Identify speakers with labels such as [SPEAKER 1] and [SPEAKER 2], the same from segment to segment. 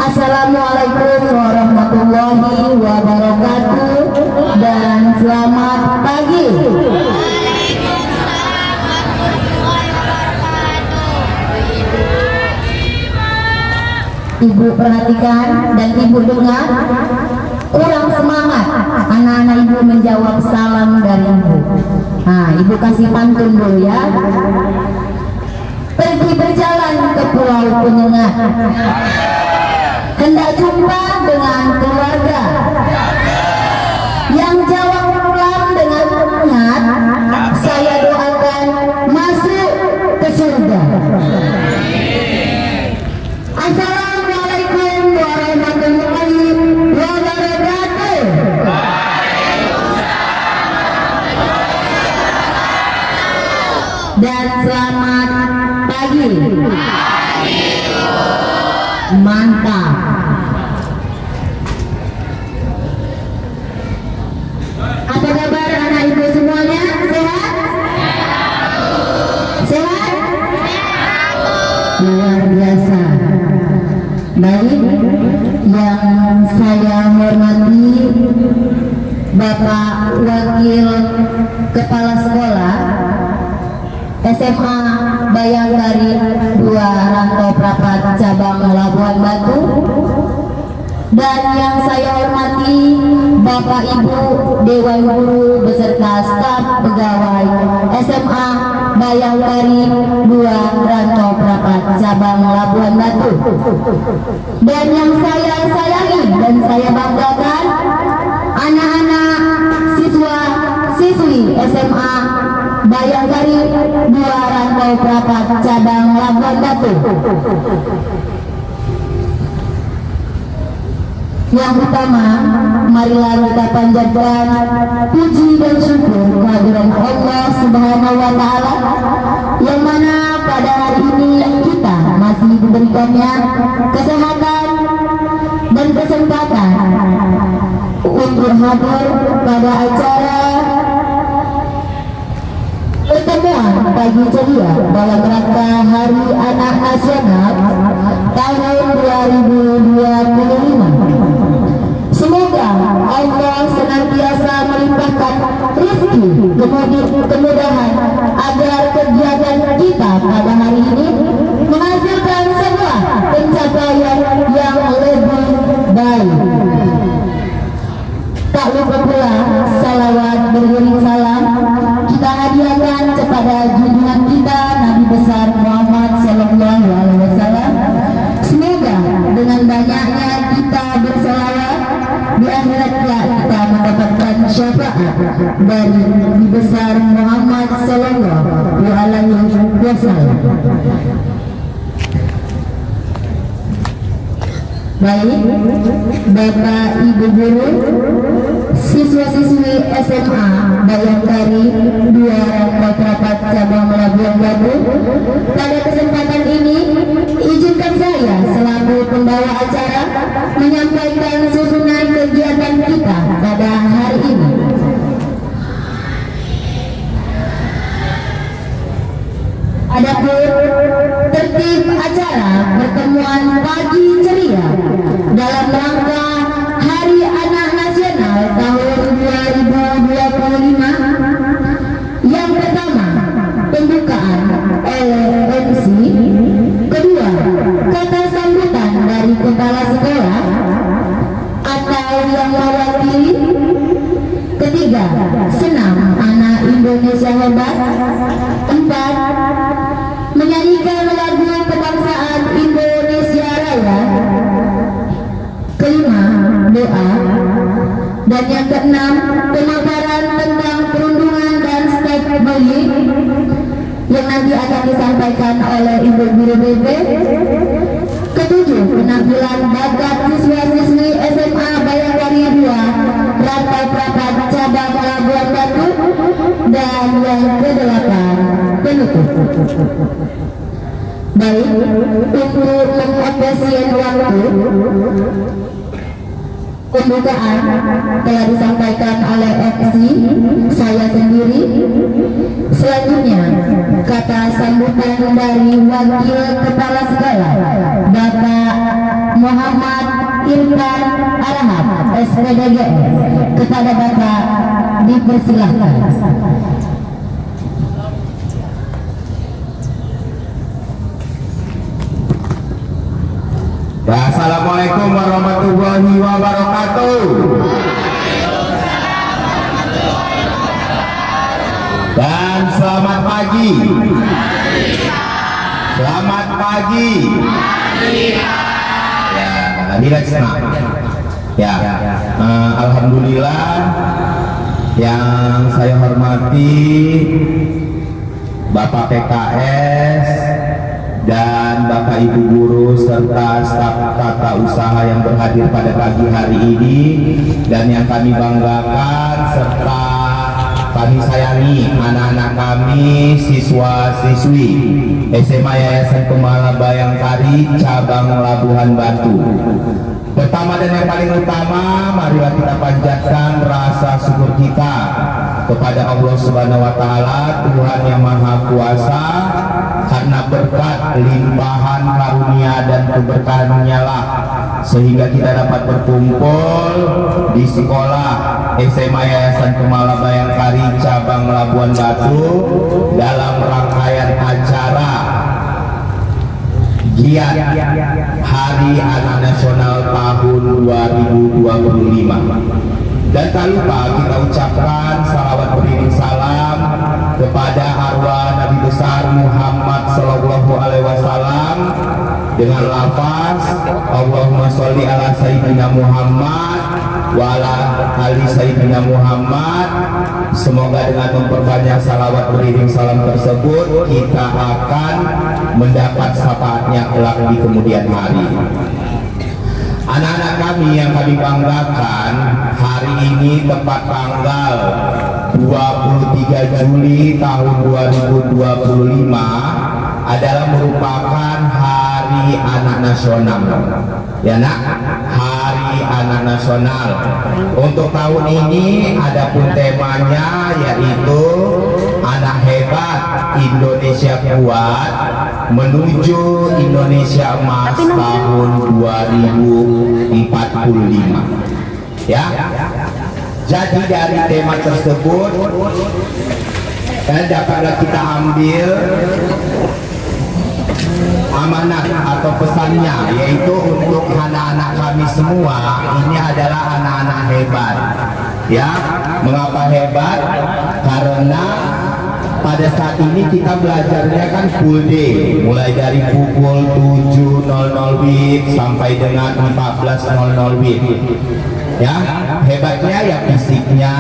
[SPEAKER 1] Assalamualaikum warahmatullahi wabarakatuh dan selamat pagi. Ibu perhatikan dan ibu dengar, kurang semangat anak-anak ibu menjawab salam dari ibu. Nah, ibu kasih pantun dulu ya. Pergi berjalan ke pulau penyengat, hendak jumpa dengan keluarga. Yang jawab pulang dengan semangat, saya doakan masuk ke surga. Assalamualaikum warahmatullahi wabarakatuh. Dan selamat pagi. Mantap. Apa kabar anak ibu semuanya? Sehat? Sehat? Luar biasa. Baik, yang saya hormati Bapak Wakil Kepala Sekolah SMA Bayangkari 2 Rantau Prapat Cabang Labuan Batu, dan yang saya hormati Bapak Ibu Dewan Guru beserta staf pegawai SMA Bayangkari 2 Rantau Prapat Cabang Labuan Batu, dan yang saya sayangi dan saya banggakan anak-anak siswa siswi SMA Bayangkari 2 Rantau Prapat Cabang Labuan Batu. Yang utama, marilah kita panjatkan puji dan syukur kehadiran Allah Subhanahu wa Ta'ala, yang mana pada hari ini kita masih diberikannya kesehatan dan kesempatan untuk hadir pada acara pertemuan pagi ceria dalam rangka Hari Anak Nasional tahun 2025. Semoga Allah senantiasa melimpahkan rezeki kemudahan agar kegiatan kita pada hari ini menghasilkan sebuah pencapaian yang lebih baik. Tak lupa pula salawat beriring salam kita hadiahkan kepada junjungan kita Nabi besar Muhammad Sallallahu Alaihi Wasallam. Semoga dengan banyaknya kita bersalawat, di akhirat kita mendapatkan syafaat dari Nabi besar Muhammad Sallallahu Alaihi Wasallam. Baik, Bapak Ibu Guru, siswa-siswi SMA Bayangkari 2 Rantau Prapat Cabang Labuan Batu, pada kesempatan ini izinkan saya selaku pembawa acara menyampaikan susunan kegiatan kita pada hari ini. Adapun tertib acara pertemuan pagi ceria dalam rangka Hari Anak Nasional tahun 2025. Yang pertama, pembukaan oleh MC. Kedua, kata sambutan dari kepala sekolah atau yang mewakili. Ketiga, senam anak Indonesia hebat. Empat, menyanyikan lagu kebangsaan Indonesia Raya. Kelima, doa. Dan yang keenam, pemaparan tentang perundungan dan step bullying yang nanti akan disampaikan oleh Ibu Guru BP. Ketujuh, penampilan bakat siswa-siswi SMA Bayangkari 2 Rantau Prapat Cabang Labuan Batu. Dan yang kedelapan, penutup. Baik, untuk menghabiskan waktu, pembukaan telah disampaikan oleh MC saya sendiri. Selanjutnya, kata sambutan dari Wakil Kepala Sekolah Bapak Muhammad Irfan Arham SPDG. Kepada Bapak dipersilahkan.
[SPEAKER 2] Assalamualaikum warahmatullahi wabarakatuh. Dan selamat pagi. Selamat pagi. Ya, alhamdulillah yang saya hormati Bapak PKS dan Bapak Ibu guru serta staf tata usaha yang berhadir pada pagi hari ini, dan yang kami banggakan serta kami sayangi anak-anak kami, siswa-siswi SMA Yayasan Kumala Bayangkari cabang Labuhan Batu. Pertama dan yang paling utama, marilah kita panjatkan rasa syukur kita kepada Allah Subhanahu wa taala, Tuhan yang Maha Kuasa, karena berkat limpahan karunia dan keberkahan-Nya lah sehingga kita dapat berkumpul di sekolah SMA Yayasan Kumala Bayangkari cabang Labuhan Batu dalam rangkaian acara giat Hari Anak Nasional tahun 2025. Dan tak lupa kita ucapkan salawat beriring salam kepada arwah Nabi besar Muhammad Sallallahu Alaihi Wasallam dengan lafaz Allahumma sholli ala Sayyidina Muhammad wa ala ali Sayyidina Muhammad. Semoga dengan memperbanyak salawat beriring salam tersebut kita akan mendapat syafaatnya kelak di kemudian hari. Anak-anak kami yang kami banggakan, hari ini tepat tanggal 23 Juli tahun 2025 adalah merupakan Hari Anak Nasional. Ya nak, Hari Anak Nasional. Untuk tahun ini adapun temanya yaitu Anak Hebat Indonesia Kuat menuju Indonesia Emas tahun 2045. Ya. Jadi dari tema tersebut dapatlah kita ambil amanat atau pesannya, yaitu untuk anak-anak kami semua ini adalah anak-anak hebat. Ya, mengapa hebat? Karena pada saat ini kita belajarnya kan full day, mulai dari pukul 7.00 WIB sampai dengan 14.00 WIB. Ya, hebatnya ya fisiknya,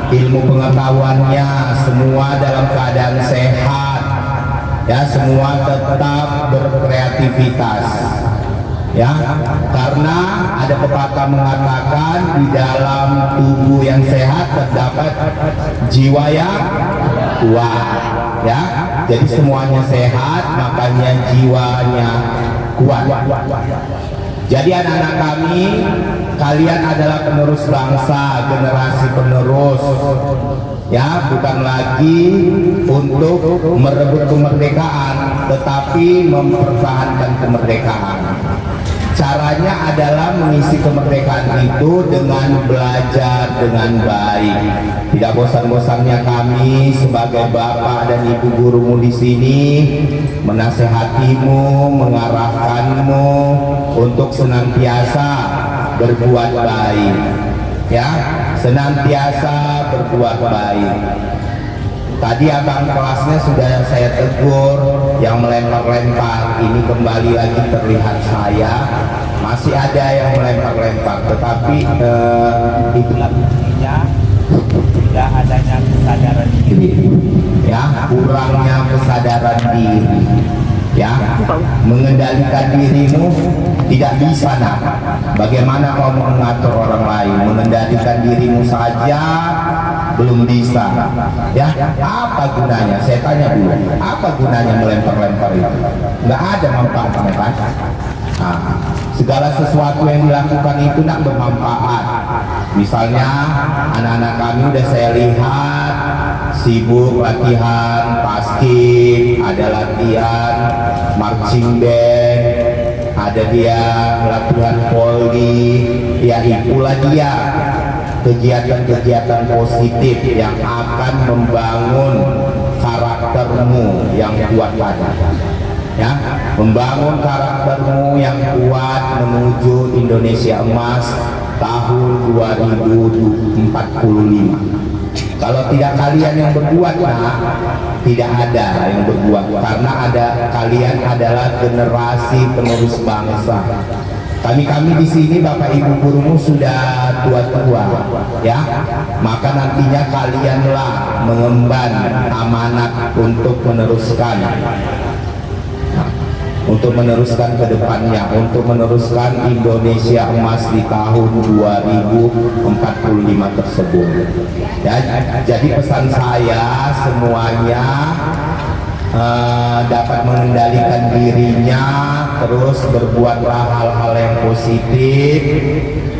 [SPEAKER 2] ilmu pengetahuannya, semua dalam keadaan sehat. Ya, semua tetap berkreativitas. Ya, karena ada pepatah mengatakan di dalam tubuh yang sehat terdapat jiwa yang kuat. Ya, jadi semuanya sehat, makanya jiwanya kuat. Jadi anak-anak kami, kalian adalah penerus bangsa, generasi penerus. Ya, bukan lagi untuk merebut kemerdekaan, tetapi mempertahankan kemerdekaan. Caranya adalah mengisi kemerdekaan itu dengan belajar dengan baik. Tidak bosan-bosannya kami sebagai bapak dan ibu gurumu di sini menasehatimu, mengarahkanmu untuk senantiasa berbuat baik. Ya, senantiasa berbuat baik. Tadi abang kelasnya sudah saya tegur, yang melempar-lempar ini kembali lagi terlihat saya. Masih ada yang melempar-lempar, tetapi itulah buktinya tidak adanya kesadaran diri. Ya, kurangnya kesadaran diri. Ya, mengendalikan dirimu tidak bisa nak. Bagaimana kau mengatur orang lain? Mengendalikan dirimu saja belum bisa. Ya, apa gunanya? Saya tanya dulu, apa gunanya melempar-lempar itu? Nggak ada manfaatnya kan? Nah, segala sesuatu yang dilakukan itu nak bermanfaat. Misalnya anak-anak kami udah saya lihat sibuk latihan basket, ada latihan marching band, ada dia latihan poli, ya itulah dia kegiatan-kegiatan positif yang akan membangun karaktermu yang kuat tadi, ya, membangun karaktermu yang kuat menuju Indonesia Emas tahun 2045. Kalau tidak kalian yang berbuat, nah, tidak ada yang berbuat, karena kalian adalah generasi penerus bangsa. Kami di sini Bapak Ibu gurumu sudah tua-tua, ya, maka nantinya kalianlah mengemban amanat untuk meneruskan ke depannya, untuk meneruskan Indonesia Emas di tahun 2045 tersebut. Ya, jadi pesan saya semuanya dapat mengendalikan dirinya, terus berbuatlah hal-hal yang positif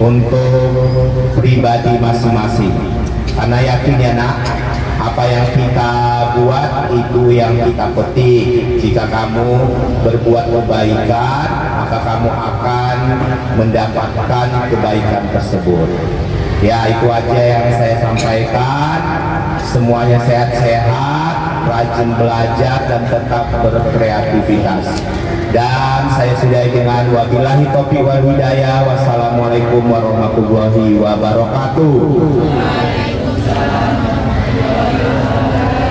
[SPEAKER 2] untuk pribadi masing-masing. Karena yakin ya nak, apa yang kita buat itu yang kita petik. Jika kamu berbuat kebaikan, maka kamu akan mendapatkan kebaikan tersebut. Ya, itu aja yang saya sampaikan. Semuanya sehat-sehat, rajin belajar dan tetap berkreativitas. Dan saya sudahi dengan wabillahi taufiq wal hidayah. Wassalamualaikum warahmatullahi wabarakatuh.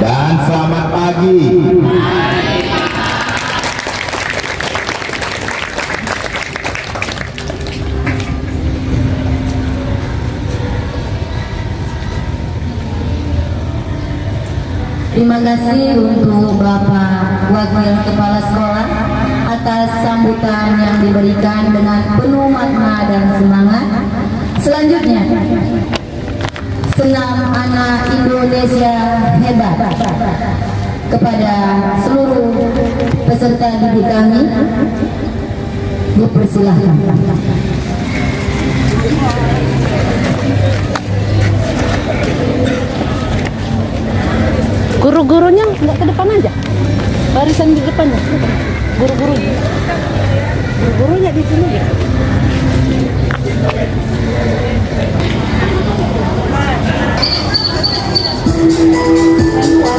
[SPEAKER 2] Dan selamat pagi.
[SPEAKER 1] Terima kasih untuk Bapak Wakil Kepala Sekolah atas sambutan yang diberikan dengan penuh makna dan semangat. Selanjutnya, senam anak Indonesia hebat kepada seluruh peserta didik kami dipersilahkan.
[SPEAKER 3] Guru-gurunya nggak ke depan aja, barisan di depannya. Guru-gurunya di sini ya.
[SPEAKER 4] Semua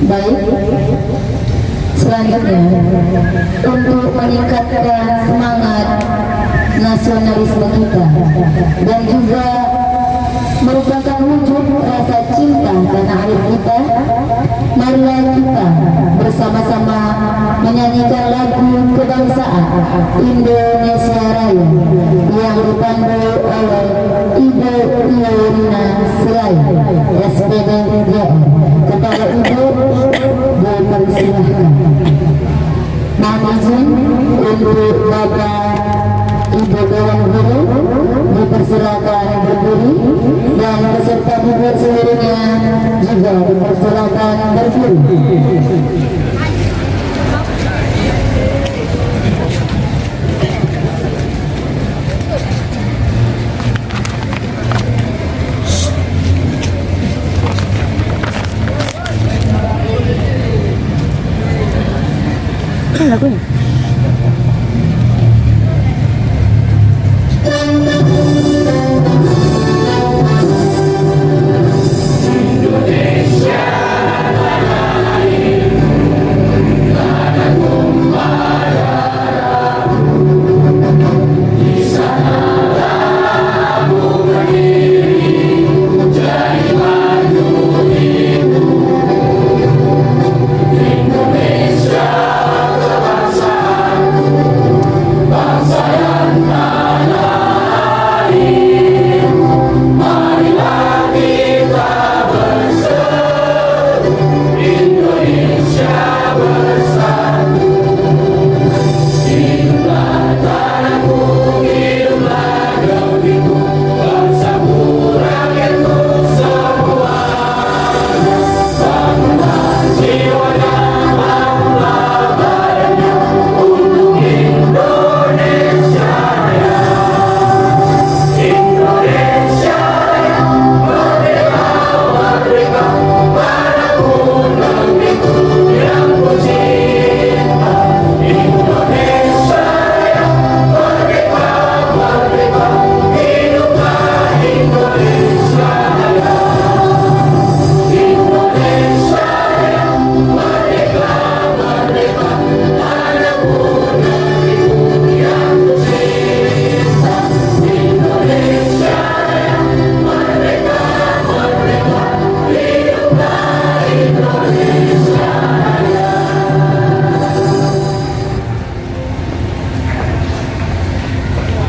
[SPEAKER 1] Baik, selanjutnya untuk meningkatkan semangat nasionalisme kita dan juga merupakan wujud rasa cinta tanah air kita, marilah kita bersama-sama menyanyikan lagu kebangsaan Indonesia Raya yang dipandu oleh Ibu Iyuna Siraya, SPD JR. Kepada Ibu dipersilahkan. Mohon izin untuk Bapak Ibu Dewan Guru dipersilakan berdiri dan peserta didik seluruhnya juga dipersilakan berdiri.
[SPEAKER 3] Lagunya.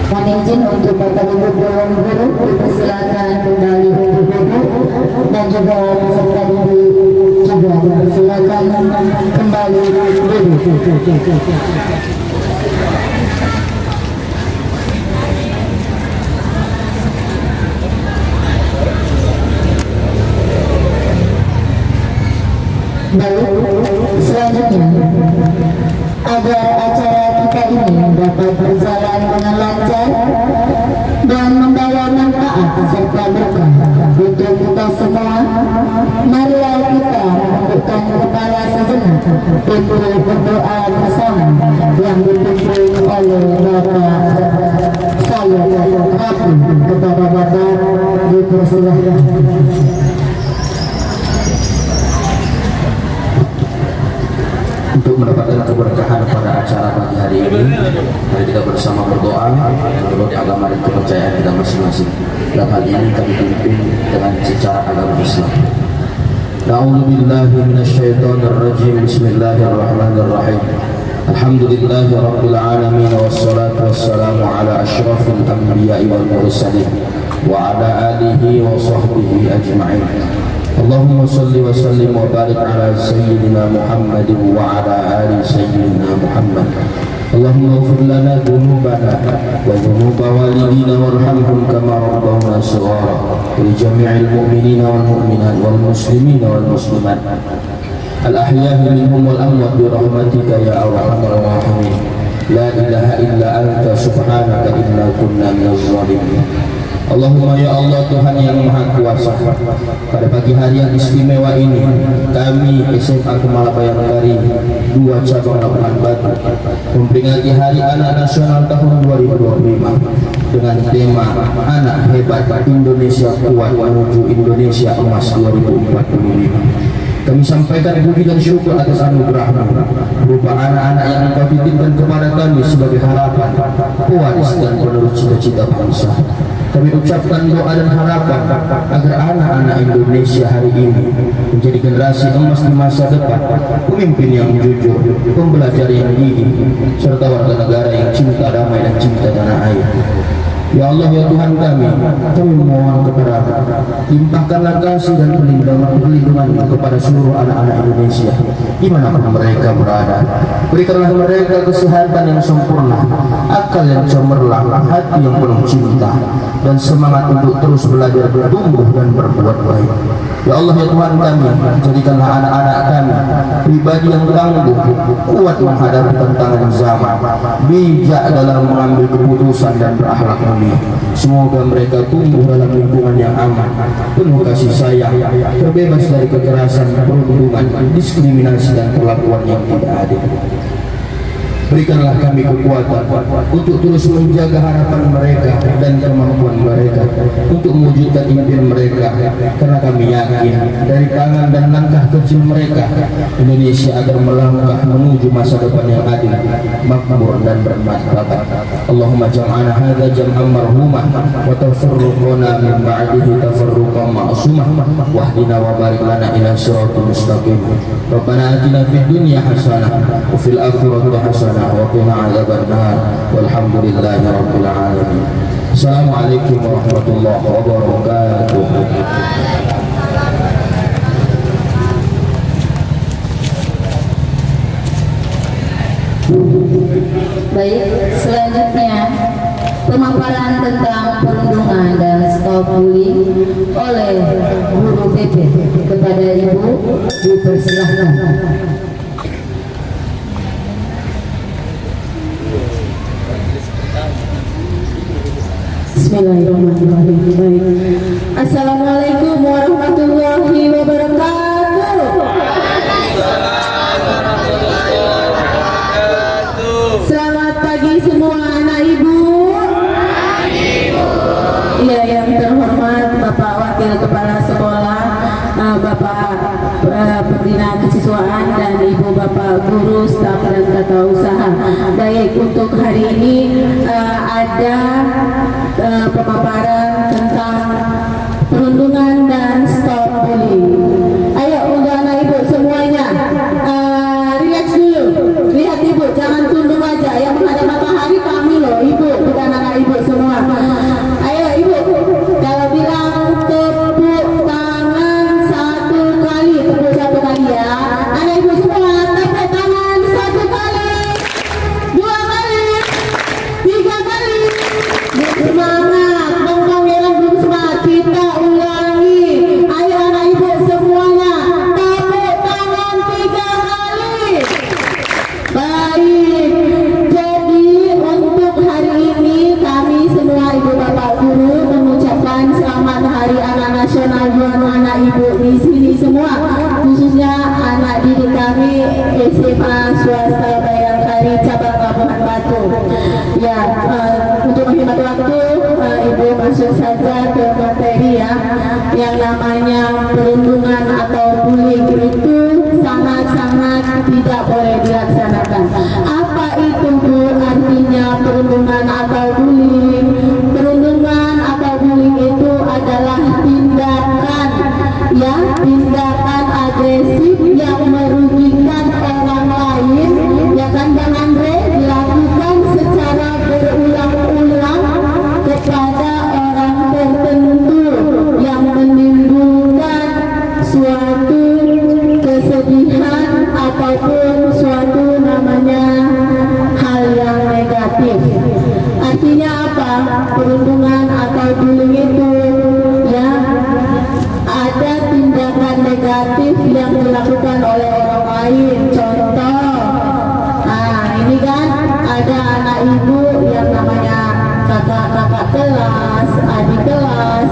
[SPEAKER 3] Mohon izin untuk Bapak Ibu Dewan Guru dipersilakan kembali untuk duduk dan juga peserta didik juga dipersilakan kembali duduk. Baik, selanjutnya agar acara kita ini dapat berjalan dengan lancar dan membawa manfaat serta berkah untuk kita semua, marilah kita menundukkan kepala sejenak untuk berdoa bersama yang dipimpin oleh Bapak saya Rafi. Kepada Bapak dipersilahkan.
[SPEAKER 4] Untuk mendapatkan keberkahan pada acara pagi hari ini, mari kita bersama berdoa menurut agama dan kepercayaan kita masing-masing. Dalam hal ini kami pimpin dengan secara agama Islam. A'udzubillahi minasyaitonirrajim. Bismillahirrahmanirrahim. Alhamdulillahirabbil alamin wassalatu wassalamu ala asyrafil anbiya'i wal mursalin wa ala alihi wa sahbihi ajma'in. Allahumma salli wa sallim wa barik ala sayyidina Muhammad wa ala ali sayyidina Muhammad. Allahumma ighfir lana dhunubana wa dhunuba walidina warhamhum kama rabbawna shighara wa li jami'il mu'minina wal mu'minat wal muslimina wal muslimat al ahya'i minhum wal amwat bi rahmatika ya arhamar rahimin. La ilaha illa anta subhanaka inna kunna minaz zalimin. Allahumma ya Allah Tuhan yang Maha Kuasa, pada pagi hari yang istimewa ini kami SMA Kemala Bayangkari 2 cabang Labuhan Batu memperingati Hari Anak Nasional tahun 2025 dengan tema Anak Hebat Indonesia Kuat Menuju Indonesia Emas 2045. Kami sampaikan puji dan syukur atas anugerah-Mu berupa anak-anak yang Engkau titipkan kepada kami sebagai harapan, pewaris dan penerus cita-cita bangsa. Kami ucapkan doa dan harapan agar anak-anak Indonesia hari ini menjadi generasi emas di masa depan, pemimpin yang jujur, pembelajar yang gigih, serta warga negara yang cinta damai dan cinta tanah air. Ya Allah, ya Tuhan kami mohon kepada-Mu, limpahkanlah kasih dan perlindungan kepada seluruh anak-anak Indonesia dimanapun mereka berada. Berikanlah mereka kesehatan yang sempurna, akal yang cemerlang, hati yang penuh cinta, dan semangat untuk terus belajar, bertumbuh dan berbuat baik. Ya Allah, ya Tuhan kami, jadikanlah anak-anak kami pribadi yang tangguh, kuat menghadapi tantangan zaman, bijak dalam mengambil keputusan dan berakhlak mulia. Semoga mereka tumbuh dalam lingkungan yang aman, penuh kasih sayang, terbebas dari kekerasan, perundungan, diskriminasi dan perlakuan yang tidak adil. Berikanlah kami kekuatan untuk terus menjaga harapan mereka dan kemampuan mereka untuk mewujudkan impian mereka, karena kami yakin dari tangan dan langkah kecil mereka Indonesia akan melangkah menuju masa depan yang adil, makmur dan bermartabat. Allahumma jam'ana hadza jam'an marhumah wa tafarruqana min ba'dihi tafarruqan ma'sumah wahdina wa barik lana ila siratal mustaqim. Rabbana atina fid dunya hasanah wa fil akhirati hasanah wa qina adzabannar walhamdulillahi rabbil alamin. Assalamualaikum warahmatullahi wabarakatuh.
[SPEAKER 1] Baik, selanjutnya pemaparan tentang perundungan dan stop bullying oleh guru BP. Kepada Ibu dipersilahkan. Bismillahirrahmanirrahim. Assalamualaikum warahmatullahi wabarakatuh. Selamat pagi semua anak ibu. Iya, yang terhormat Bapak Wakil Kepala Sekolah, Bapak Pembina Kesiswaan, dan Ibu Bapak Guru, Staf dan Tata Usaha. Baik, untuk hari ini ada pemaparan tentang perundungan dan stop bullying. Ayo untuk anak ibu semuanya, relax dulu. Lihat ibu, jangan tunduk aja. Yang menghadap matahari kami loh ibu, bukan anak ibu semua. Ayo ibu, kalau bilang tepuk tangan satu kali, tepuk satu kali ya. Anak ibu semua tepuk tangan satu kali, dua kali, tiga kali. Semangat, bongkong yang belum semangat, kita ulangi. Ayo anak ibu semuanya, tepuk tangan tiga kali. Baik, jadi untuk hari ini kami semua ibu bapak guru mengucapkan selamat Hari Anak Nasional buat anak ibu di sini semua, khususnya anak didik kami SMA swasta Bayangkari cabang Labuhan Batu. Ya, untuk menghemat waktu, ibu masuk saja ke materi ya. Yang namanya perundungan atau bullying itu sangat-sangat tidak boleh dilaksanakan. Apa itu Bu artinya perundungan atau bullying? Perundungan atau bullying itu adalah tindakan ya, tindakan agresif yang merugikan orang lain, ya kan Bang Andre, dilakukan secara berulang-ulang kepada orang tertentu yang menimbulkan suatu kesedihan ataupun suatu namanya hal yang negatif. Artinya apa? Perundungan atau bullying itu ya, ada tindakan negatif yang dilakukan oleh orang lain. Contoh, nah ini kan ada anak ibu yang namanya kakak kelas, adik kelas.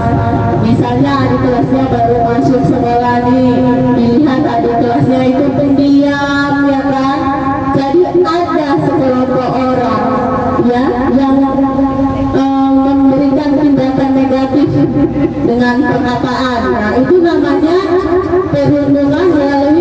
[SPEAKER 1] Misalnya adik kelasnya baru masuk sekolah nih, dilihat adik kelasnya itu pendiam ya kan. Jadi ada sekelompok orang ya yang memberikan tindakan negatif dengan perkataan. Nah itu namanya perundungan melalui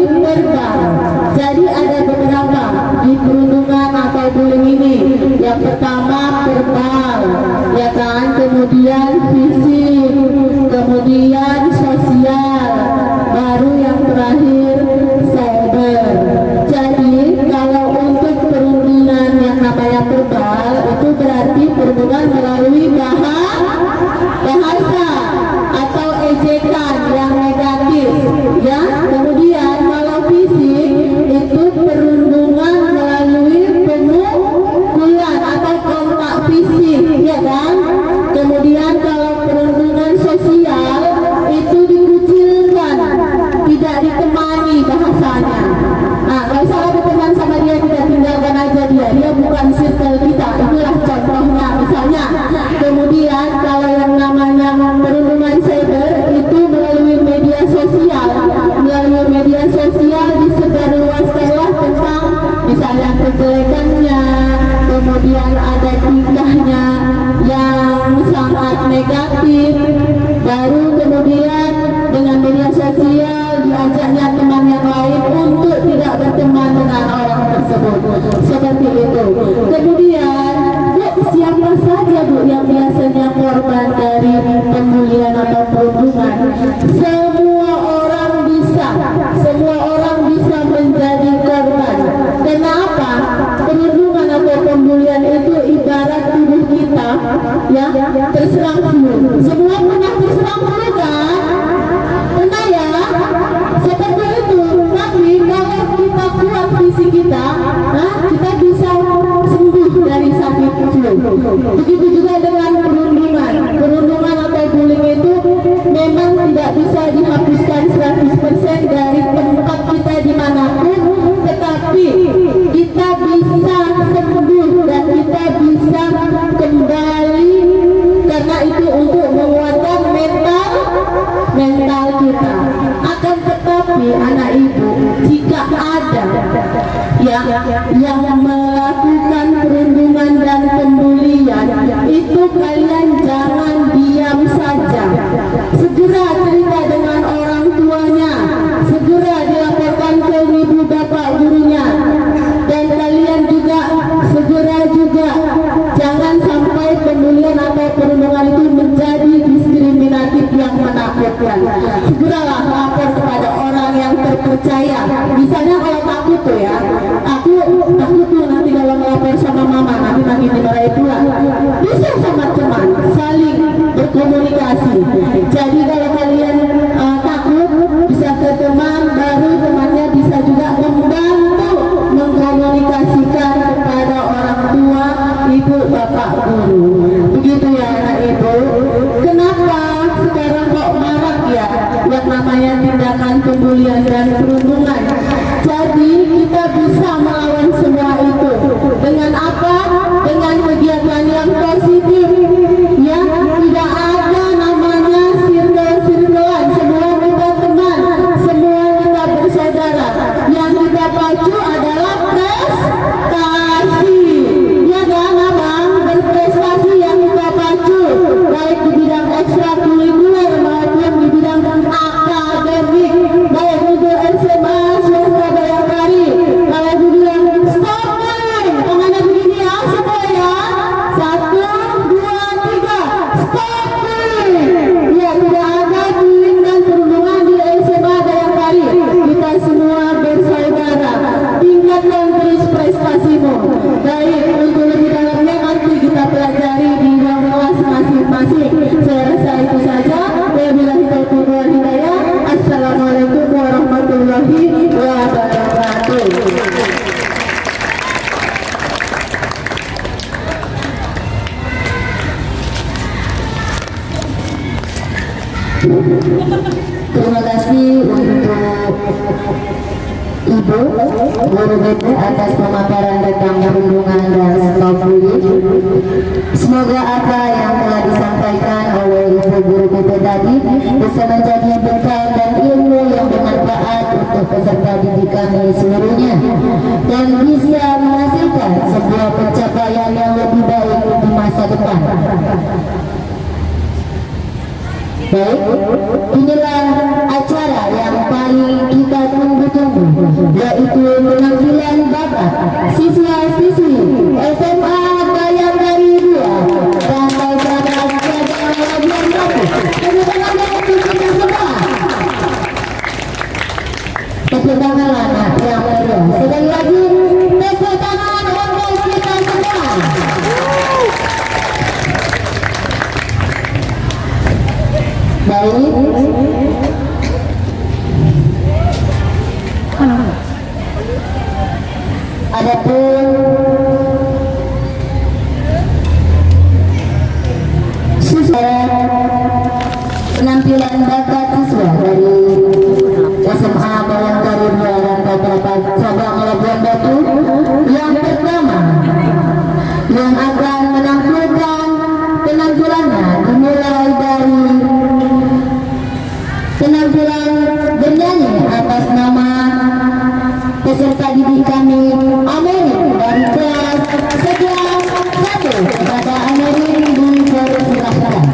[SPEAKER 3] yang melakukan perundungan dan pembulian itu kalian jangan diam saja. Segera cerita dengan orang tuanya, segera dilaporkan ke ibu bapak gurunya, dan kalian juga segera juga jangan sampai pembulian atau perundungan itu menjadi diskriminatif yang menakutkan. Segeralah lapor kepada orang yang terpercaya. Misalnya kalau takut tuh ya, aku tuh nanti kalau melapor sama mama nanti makin dimarahi pula. Bisa sama teman saling berkomunikasi. Jadi kalau kalian takut bisa ke teman, baru temannya bisa juga membantu mengkomunikasikan kepada orang tua, ibu, bapak, guru. Begitu ya anak ibu. Kenapa sekarang kok marak ya yang namanya tindakan pembulian dan perundungan? Jadi kita bisa melawan semua itu dengan apa? Dengan kegiatan yang positif. Ya, tidak ada namanya sirkel-sirkelan. Semua kita teman, semua kita bersaudara. Yang kita pacu adalah prestasi. Ya kan abang? Berprestasi yang kita pacu, baik di bidang ekstrakurikuler maupun di bidang akademik, baik itu SMA swasta Bayangkari. Kalau dibilang stop nih, tangannya begini ya semua ya. 1, 2, 3, stop nih. Ya, tidak ada bullying dan perundungan di SMA Bayangkari. Kita semua bersaudara. Tingkatkan terus prestasimu. Baik, untuk lebih dalamnya nanti kita pelajari di ruang kelas masing-masing. Saya rasa itu saja. Wabillahi taufiq wal hidayah. Assalamualaikum warahmatullahi wabarakatuh.
[SPEAKER 1] Terima kasih untuk Ibu Guru BP atas pemaparan tentang perundungan dan stop bullying. Semoga apa yang telah disampaikan oleh Ibu Guru BP tadi bisa menjadi bekal dan ilmu yang bermanfaat untuk peserta didik kami seluruhnya, dan bisa menghasilkan sebuah pencapaian yang lebih baik di masa depan. Baik, inilah acara yang paling kita tunggu-tunggu, yaitu penampilan bakat siswa-siswi SMA Bayangkari 2 dan beberapa cabang labuan batu. Tepuk tangan untuk kita semua. Tepuk tangan anak yang meriah. Sekali lagi, tepuk tangan untuk kita semua. Baik. Adapun siswa penampilan bakat siswa dari SMA Bayangkari 2 dan beberapa cabang Labuan Batu, yang pertama yang akan menampilkan penampilannya dimulai dari penampilan bernyanyi atas nama peserta didik kami Amerin dari kelas 11-1. Kepada Amerin dipersilahkan.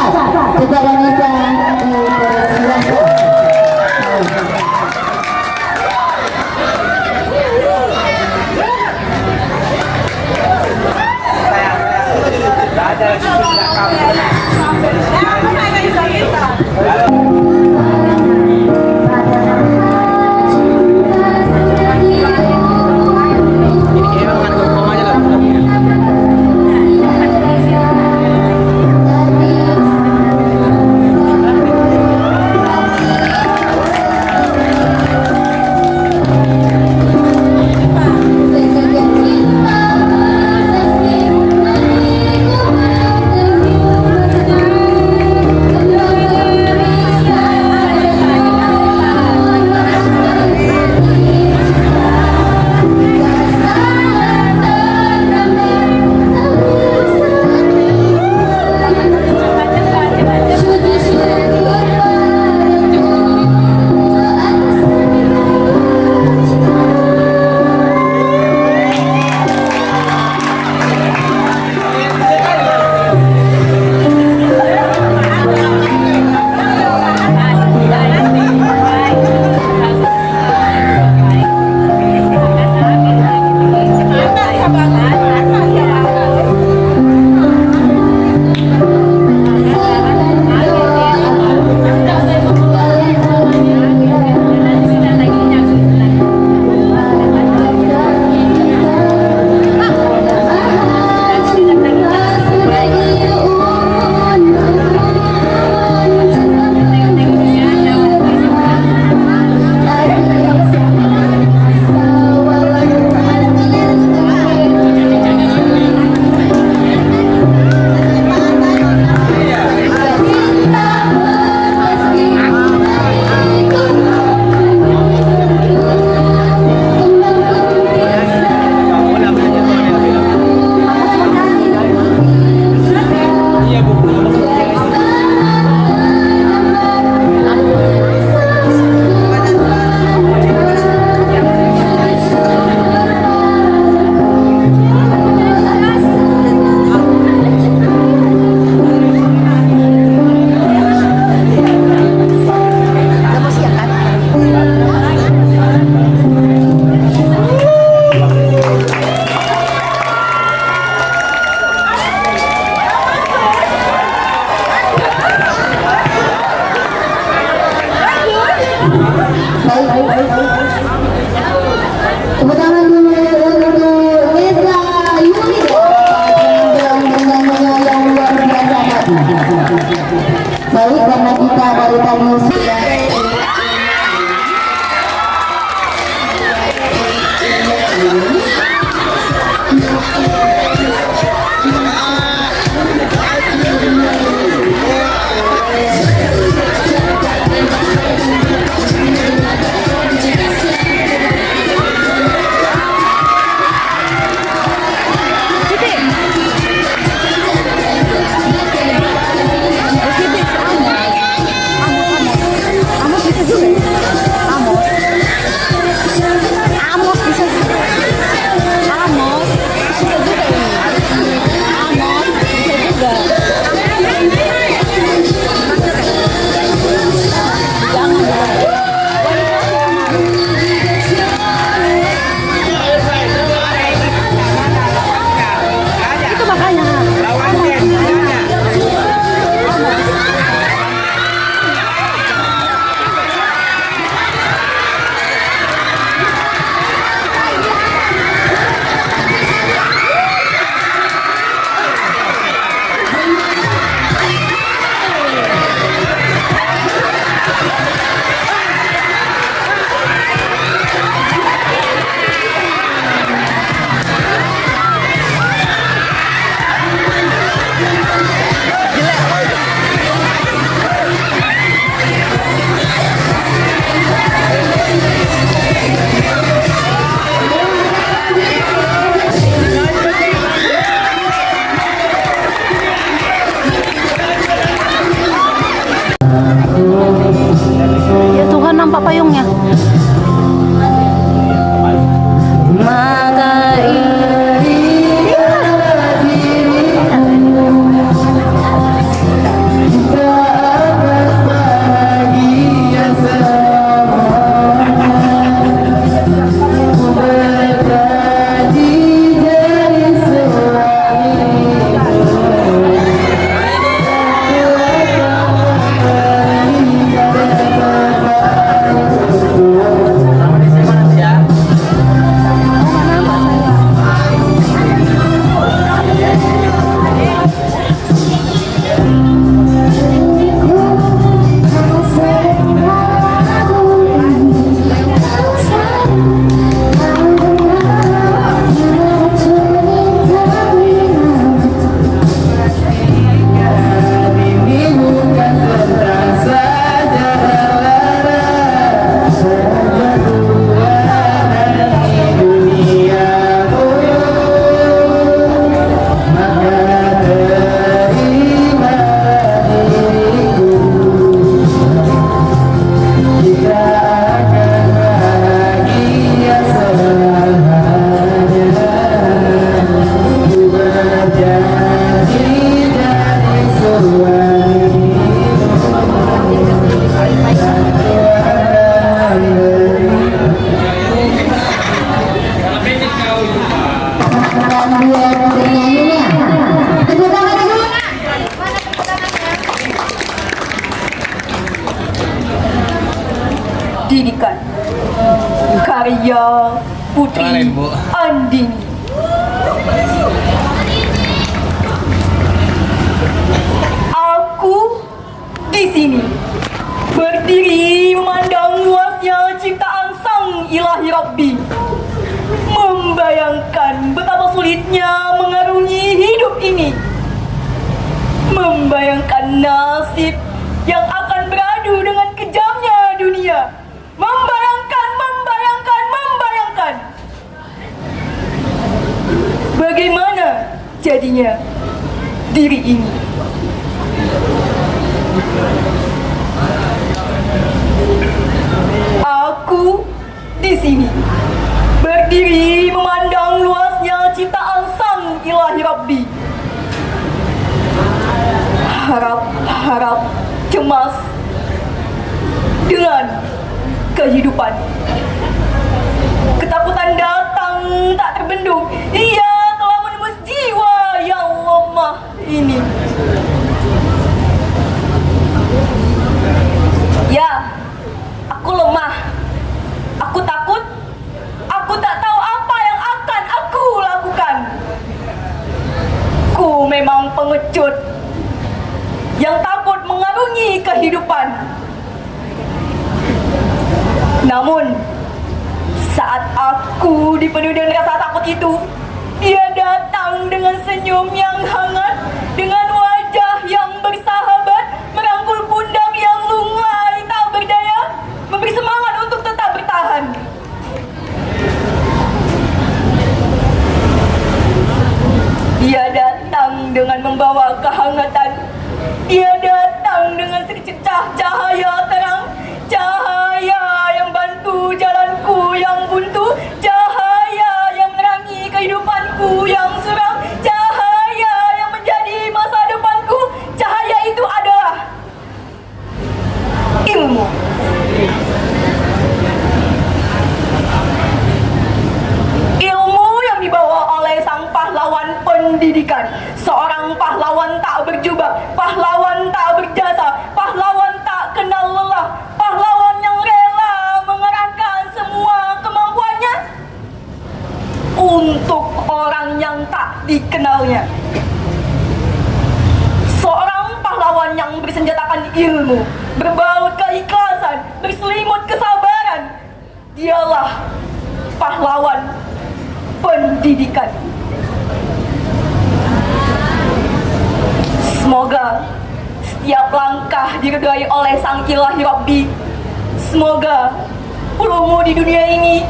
[SPEAKER 3] juga wanita dipersilahkan. Tepuk tangan dulu untuk Nesa Yulida dengan penyanyinya yang luar biasa tadi. Baik, karena kita dari tadi sudah
[SPEAKER 5] Pendidikan karya Putri Andini. Aku di sini berdiri memandang luasnya ciptaan Sang Ilahi Rabbi, membayangkan betapa sulitnya mengarungi hidup ini, membayangkan nasib yang akan beradu dengan kejamnya dunia, membayangkan bagaimana jadinya diri ini. Aku di sini berdiri memandang luasnya ciptaan Sang Ilahi Rabbi, harap-harap cemas dengan kehidupan. Ketakutan datang tak terbendung, ia telah menembus jiwa yang lemah ini. Ya, aku lemah, aku takut, aku tak tahu apa yang akan aku lakukan. Ku memang pengecut yang takut mengarungi kehidupan. Namun, saat aku dipenuhi dengan rasa takut itu, dia datang dengan senyum yang hangat, dengan wajah yang bersahabat, merangkul pundak yang lunglai tak berdaya, memberi semangat untuk tetap bertahan. Dia datang dengan membawa kehangatan. Dia datang dengan secercah cahaya terang, cahaya yang bantu jalanku yang buntu, cahaya yang menerangi kehidupanku yang suram, cahaya yang menjadi masa depanku. Cahaya itu adalah ilmu. Ilmu yang dibawa oleh sang pahlawan pendidikan, seorang pahlawan tak berjubah, pahlawan tak berjasa, pahlawan tak kenal lelah, pahlawan yang rela mengerahkan semua kemampuannya untuk orang yang tak dikenalnya. Seorang pahlawan yang bersenjatakan ilmu, berbalut keikhlasan, berselimut kesabaran. Dialah pahlawan pendidikan. Semoga setiap langkah diredai oleh Sang Ilahi Rabbi. Semoga ulummu di dunia ini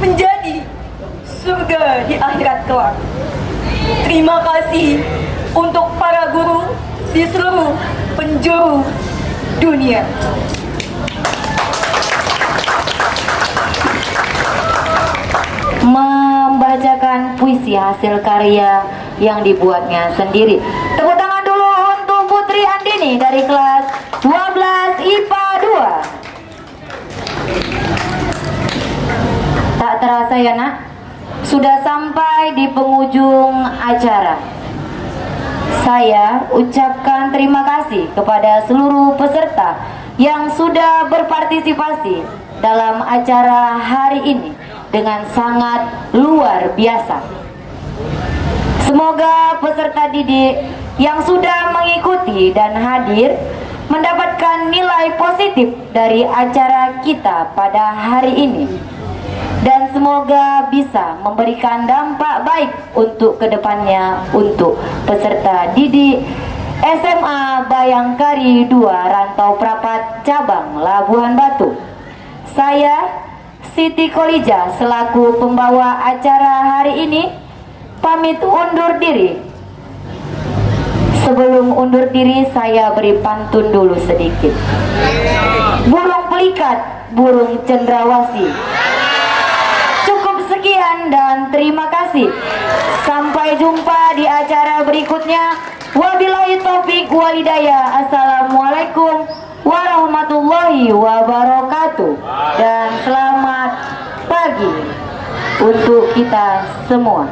[SPEAKER 5] menjadi surga di akhirat kelak. Terima kasih untuk para guru di seluruh penjuru dunia.
[SPEAKER 6] Membacakan puisi hasil karya yang dibuatnya sendiri. Tepuk tangan dulu untuk Putri Andini dari kelas 12 IPA 2. Tak terasa ya nak, sudah sampai di penghujung acara. Saya ucapkan terima kasih kepada seluruh peserta yang sudah berpartisipasi dalam acara hari ini dengan sangat luar biasa. Semoga peserta didik yang sudah mengikuti dan hadir mendapatkan nilai positif dari acara kita pada hari ini, dan semoga bisa memberikan dampak baik untuk kedepannya untuk peserta didik SMA Bayangkari 2 Rantau Prapat Cabang Labuhan Batu. Saya Siti Kolija selaku pembawa acara hari ini pamit undur diri. Sebelum undur diri, saya beri pantun dulu sedikit. Burung pelikat, burung cendrawasih. Cukup sekian dan terima kasih. Sampai jumpa di acara berikutnya. Wabillahi taufik walhidayah. Assalamualaikum warahmatullahi wabarakatuh. Dan selamat pagi untuk kita semua.